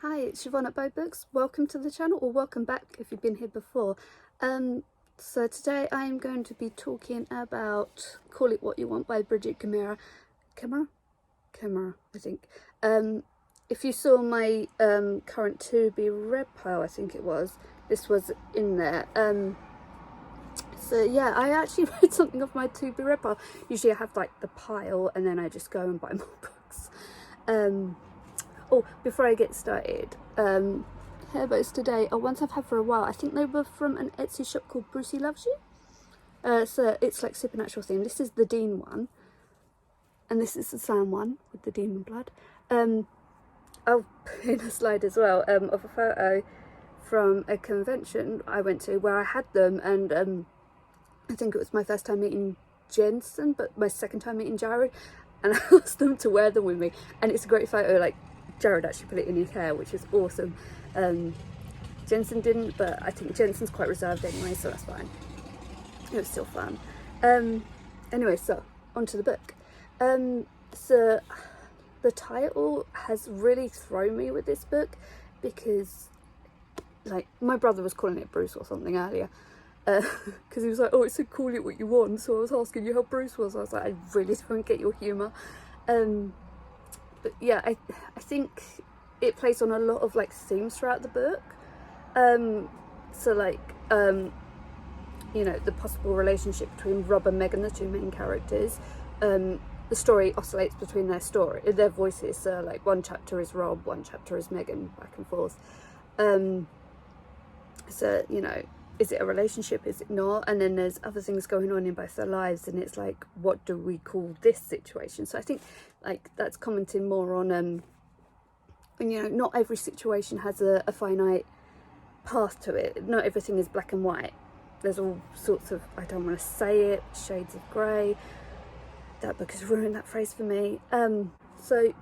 Hi, it's Siobhan at Bow Books. Welcome to the channel, or welcome back if you've been here before. So today I am going to be talking about Call It What You Want by Brigid Kemmerer. Kemmerer, I think. If you saw my current to be read pile, I think it was, this was in there. So yeah, I actually read something off my to be read pile. Usually I have like the pile and then I just go and buy more books. Oh, before I get started, hair bows today are ones I've had for a while. I think they were from an Etsy shop called Brucey Loves You. So it's like supernatural theme. This is the Dean one, and this is the Sam one with the demon blood. I'll put in a slide as well of a photo from a convention I went to where I had them, and I think it was my first time meeting Jensen, but my second time meeting Jared, and I asked them to wear them with me, and it's a great photo. Like, Jared actually put it in his hair, which is awesome. Jensen didn't, but I think Jensen's quite reserved anyway, so that's fine. It was still fun. Anyway, so onto the book. So the title has really thrown me with this book because, like, my brother was calling it Bruce or something earlier, because he was like, oh, it said call it what you want, so I was asking you how Bruce was. I was like, I really don't get your humour. But yeah, I think it plays on a lot of like themes throughout the book. So like, you know, the possible relationship between Rob and Megan, the two main characters. The story oscillates between their voices. So like one chapter is Rob, one chapter is Megan, back and forth. So, you know, is it a relationship, is it not? And then there's other things going on in both their lives, and it's like, what do we call this situation? So I think like that's commenting more on and, you know, not every situation has a finite path to it. Not everything is black and white. There's all sorts of, I don't want to say it, shades of grey. That book has ruined that phrase for me. So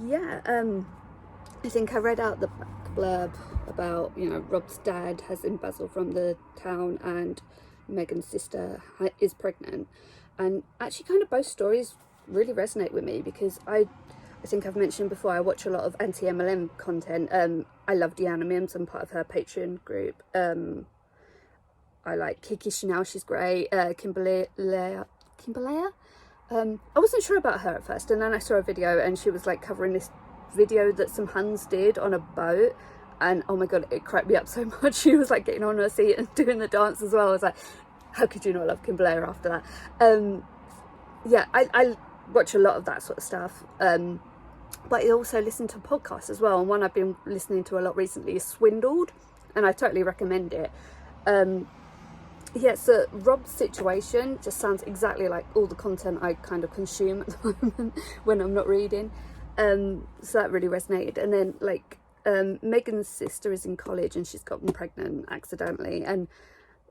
yeah, I think I read out the back blurb about, you know, Rob's dad has embezzled from the town and Megan's sister is pregnant, and actually kind of both stories really resonate with me because I think I've mentioned before, I watch a lot of anti-MLM content. I love Deanna Mims, I'm part of her Patreon group. I like Kiki Chanel, she's great. Kimberly. I wasn't sure about her at first, and then I saw a video and she was like covering this video that some Huns did on a boat, and oh my god, it cracked me up so much. She was like getting on her seat and doing the dance as well. I was like, how could you not love Kim Blair after that? Yeah, I watch a lot of that sort of stuff, but I also listen to podcasts as well, and one I've been listening to a lot recently is Swindled, and I totally recommend it. Yeah, so Rob's situation just sounds exactly like all the content I kind of consume at the moment when I'm not reading. So that really resonated. And then like Megan's sister is in college and she's gotten pregnant accidentally, and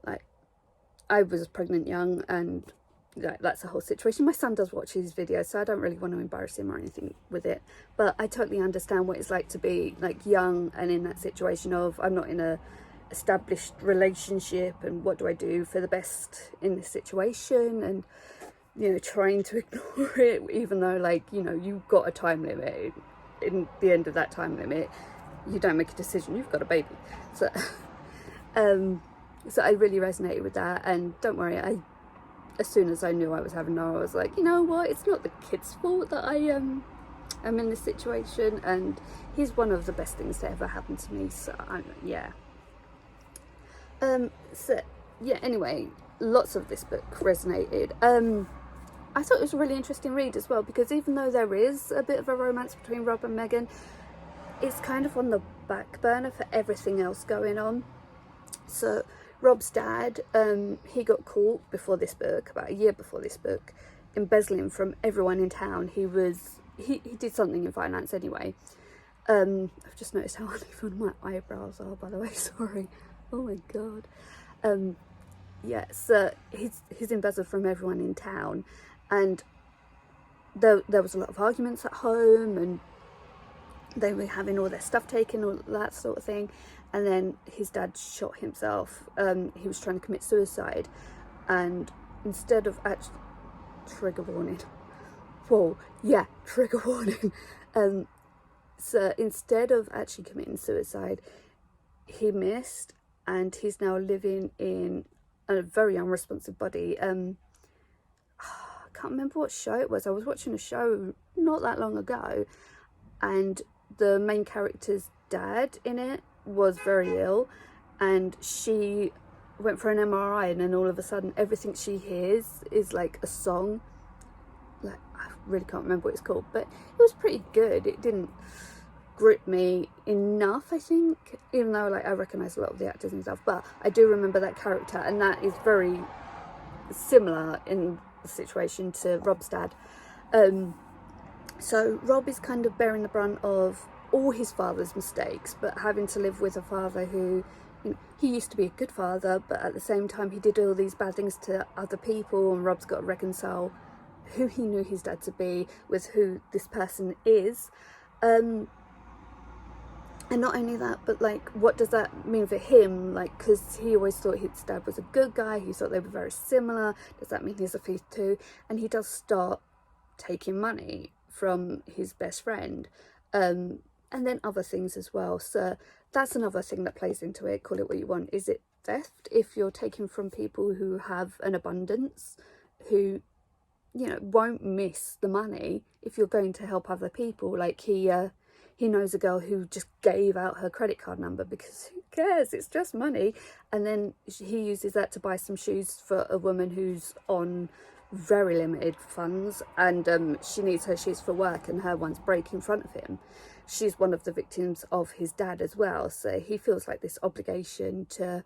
like I was pregnant young, and that's a whole situation. My son does watch his videos, so I don't really want to embarrass him or anything with it, but I totally understand what it's like to be like young and in that situation of, I'm not in a established relationship, and what do I do for the best in this situation, and, you know, trying to ignore it even though, like, you know, you've got a time limit. In the end of that time limit, you don't make a decision, you've got a baby. So so I really resonated with that, and don't worry, as soon as I knew I was having her, I was like, you know what, it's not the kid's fault that I am in this situation, and he's one of the best things to ever happen to me. So yeah. So yeah, anyway, lots of this book resonated. I thought it was a really interesting read as well, because even though there is a bit of a romance between Rob and Megan, it's kind of on the back burner for everything else going on. So Rob's dad, he got caught before this book, about a year before this book, embezzling from everyone in town. He did something in finance anyway. I've just noticed how uneven my eyebrows are, by the way, sorry. Oh my god. Yeah, so he's embezzled from everyone in town, and there was a lot of arguments at home, and they were having all their stuff taken, all that sort of thing. And then his dad shot himself. He was trying to commit suicide, and instead of trigger warning, whoa, yeah, trigger warning, So instead of actually committing suicide, he missed, and he's now living in a very unresponsive body. I can't remember what show it was. I was watching a show not that long ago, and the main character's dad in it was very ill, and she went for an MRI, and then all of a sudden everything she hears is like a song. Like, I really can't remember what it's called, but it was pretty good. It didn't grip me enough, I think, even though like I recognise a lot of the actors and stuff, but I do remember that character, and that is very similar in the situation to Rob's dad. So Rob is kind of bearing the brunt of all his father's mistakes, but having to live with a father who, you know, he used to be a good father, but at the same time he did all these bad things to other people, and Rob's got to reconcile who he knew his dad to be with who this person is. And not only that, but like, what does that mean for him? Like, because he always thought his dad was a good guy, he thought they were very similar. Does that mean he's a thief too? And he does start taking money from his best friend, and then other things as well. So that's another thing that plays into it. Call it what you want. Is it theft if you're taking from people who have an abundance, who, you know, won't miss the money if you're going to help other people? Like, he knows a girl who just gave out her credit card number because who cares, it's just money, and then he uses that to buy some shoes for a woman who's on very limited funds, and she needs her shoes for work, and her ones break in front of him. She's one of the victims of his dad as well, so he feels like this obligation to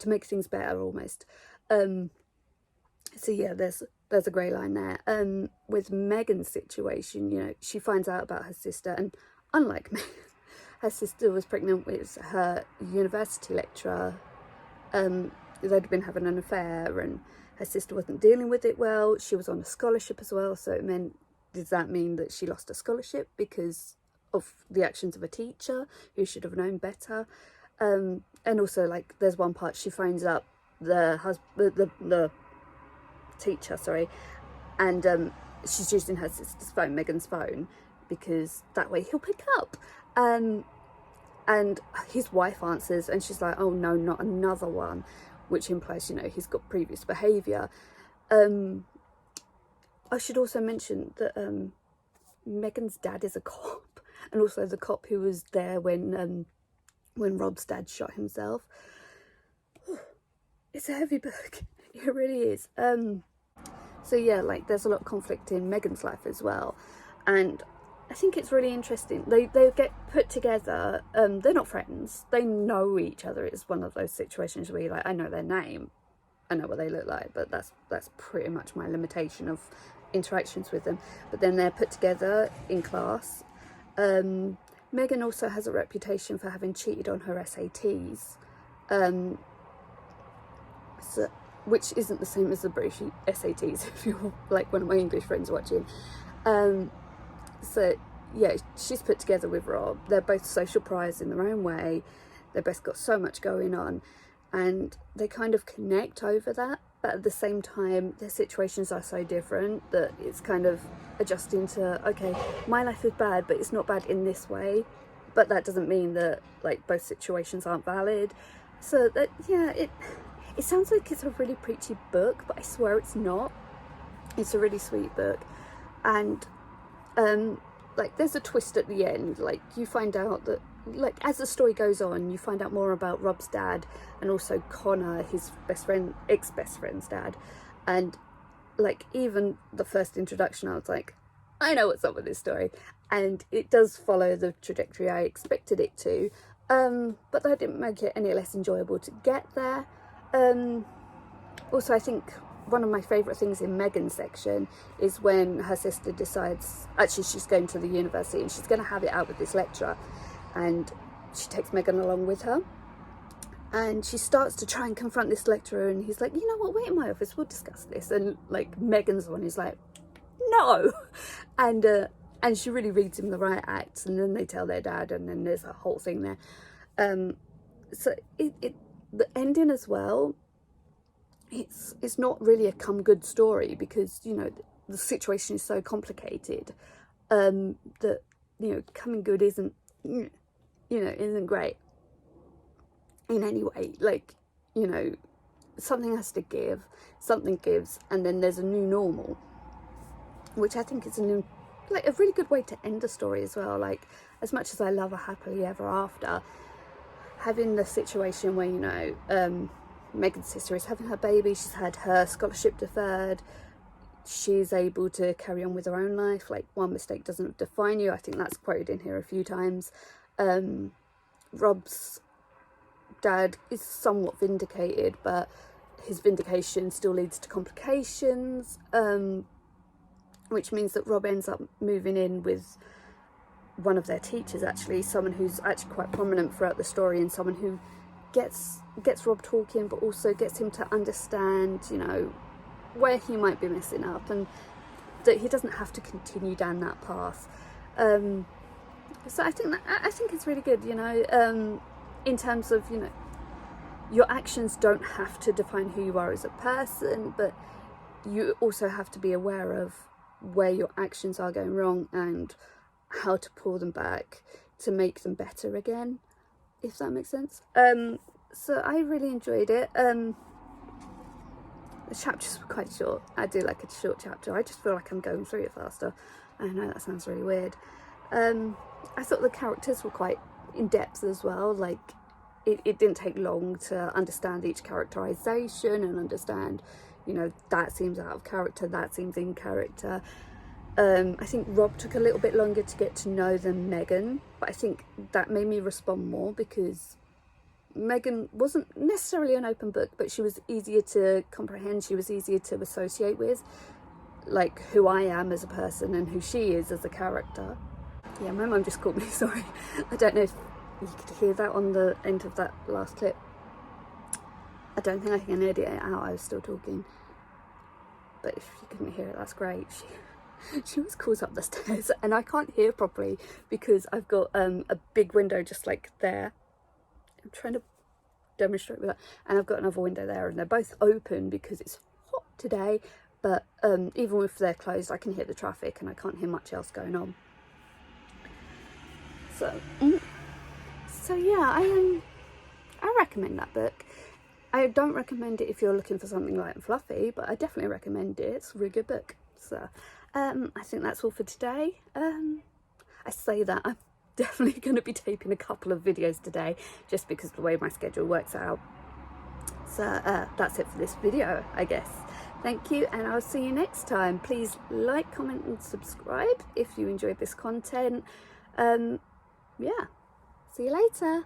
make things better almost. So yeah, there's a grey line there. With Megan's situation, you know, she finds out about her sister, and unlike me, her sister was pregnant with her university lecturer. They'd been having an affair, and her sister wasn't dealing with it well. She was on a scholarship as well, so it meant, does that mean that she lost a scholarship because of the actions of a teacher who should have known better? And also, like, there's one part she phones up the teacher, sorry, and she's using her sister's phone, Megan's phone, because that way he'll pick up. And his wife answers, and she's like, oh no, not another one, which implies, you know, he's got previous behaviour. I should also mention that Megan's dad is a cop, and also the cop who was there when Rob's dad shot himself. It's a heavy book, it really is. So yeah, like, there's a lot of conflict in Megan's life as well, and I think it's really interesting. They get put together. They're not friends. They know each other. It's one of those situations where you're like, I know their name, I know what they look like, but that's pretty much my limitation of interactions with them. But then they're put together in class. Megan also has a reputation for having cheated on her SATs, so, which isn't the same as the British SATs, if you're like one of my English friends watching. So yeah, she's put together with Rob. They're both social pariahs in their own way. They've both got so much going on, and they kind of connect over that, but at the same time their situations are so different that it's kind of adjusting to, okay, my life is bad, but it's not bad in this way, but that doesn't mean that like both situations aren't valid. So that, yeah, it sounds like it's a really preachy book, but I swear it's not. It's a really sweet book. And like, there's a twist at the end. Like, you find out that, like, as the story goes on, you find out more about Rob's dad, and also Connor, his ex-best friend's dad. And like, even the first introduction, I was like, I know what's up with this story, and it does follow the trajectory I expected it to, but that didn't make it any less enjoyable to get there. Also, I think one of my favourite things in Megan's section is when her sister decides, actually she's going to the university and she's going to have it out with this lecturer, and she takes Megan along with her, and she starts to try and confront this lecturer, and he's like, you know what, wait in my office, we'll discuss this. And like, Megan's the one who's like, no. And she really reads him the right acts, and then they tell their dad, and then there's a whole thing there. So the ending as well, it's not really a come good story, because, you know, the situation is so complicated, that, you know, coming good isn't you know, isn't great in any way. Like, you know, something has to give, something gives, and then there's a new normal, which I think is a really good way to end a story as well. Like, as much as I love a happily ever after, having the situation where, you know, Megan's sister is having her baby, she's had her scholarship deferred, she's able to carry on with her own life. Like, one mistake doesn't define you. I think that's quoted in here a few times. Rob's dad is somewhat vindicated, but his vindication still leads to complications, which means that Rob ends up moving in with one of their teachers, actually, someone who's actually quite prominent throughout the story, and someone who gets Rob talking, but also gets him to understand, you know, where he might be messing up, and that he doesn't have to continue down that path. So I think it's really good, you know, in terms of, you know, your actions don't have to define who you are as a person, but you also have to be aware of where your actions are going wrong and how to pull them back to make them better again, if that makes sense. So I really enjoyed it. The chapters were quite short. I do like a short chapter. I just feel like I'm going through it faster. I know that sounds really weird. I thought the characters were quite in depth as well. Like, it didn't take long to understand each characterization and understand, you know, that seems out of character, that seems in character. I think Rob took a little bit longer to get to know than Megan, but I think that made me respond more because Megan wasn't necessarily an open book, but she was easier to comprehend, she was easier to associate with, like who I am as a person and who she is as a character. Yeah, my mum just called me, sorry. I don't know if you could hear that on the end of that last clip. I don't think I can edit it out, I was still talking. But if you couldn't hear it, that's great. She was calls up the stairs, and I can't hear properly because I've got a big window just like there. I'm trying to demonstrate with that, and I've got another window there, and they're both open because it's hot today, but even if they're closed I can hear the traffic and I can't hear much else going on. So yeah, I recommend that book. I don't recommend it if you're looking for something light and fluffy, but I definitely recommend it. It's a really good book. So I think that's all for today. I say that I'm definitely going to be taping a couple of videos today just because of the way my schedule works out. So that's it for this video, I guess. Thank you, and I'll see you next time. Please like, comment and subscribe if you enjoyed this content. Yeah, see you later.